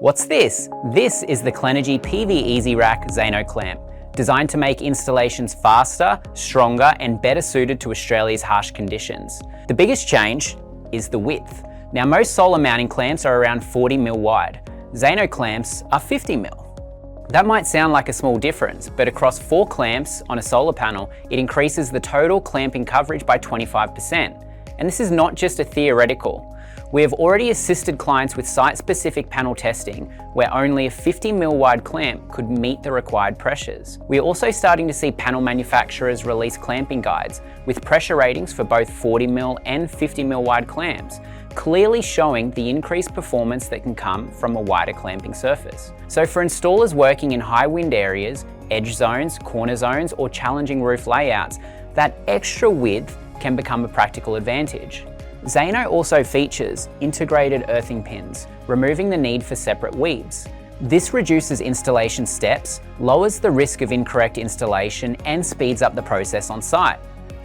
What's this? This is the Clenergy PV EasyRack Zano clamp, designed to make installations faster, stronger, and better suited to Australia's harsh conditions. The biggest change is the width. Now, most solar mounting clamps are around 40mm wide. Zano clamps are 50mm. That might sound like a small difference, but across 4 clamps on a solar panel, it increases the total clamping coverage by 25%. And this is not just a theoretical. We have already assisted clients with site-specific panel testing where only a 50mm wide clamp could meet the required pressures. We are also starting to see panel manufacturers release clamping guides with pressure ratings for both 40mm and 50mm wide clamps, clearly showing the increased performance that can come from a wider clamping surface. So for installers working in high wind areas, edge zones, corner zones, or challenging roof layouts, that extra width can become a practical advantage. Zano also features integrated earthing pins, removing the need for separate weaves. This reduces installation steps, lowers the risk of incorrect installation, and speeds up the process on site.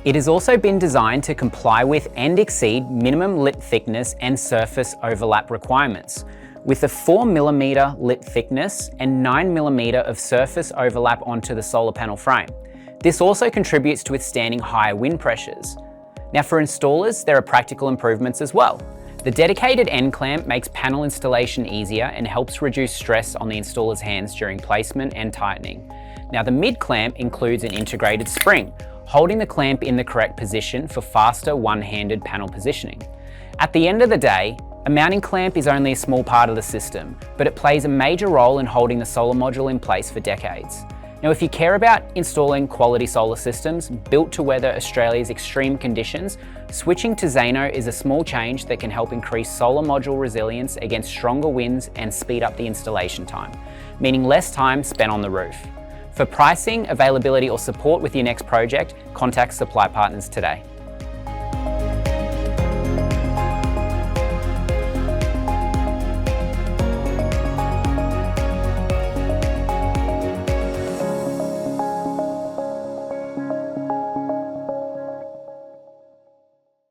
It has also been designed to comply with and exceed minimum lip thickness and surface overlap requirements, with a 4mm lip thickness and 9mm of surface overlap onto the solar panel frame. This also contributes to withstanding higher wind pressures. Now, for installers, there are practical improvements as well. The dedicated end clamp makes panel installation easier and helps reduce stress on the installer's hands during placement and tightening. Now, the mid clamp includes an integrated spring, holding the clamp in the correct position for faster one-handed panel positioning. At the end of the day, a mounting clamp is only a small part of the system, but it plays a major role in holding the solar module in place for decades. Now, if you care about installing quality solar systems built to weather Australia's extreme conditions, switching to Zano is a small change that can help increase solar module resilience against stronger winds and speed up the installation time, meaning less time spent on the roof. For pricing, availability, or support with your next project, contact Supply Partners today.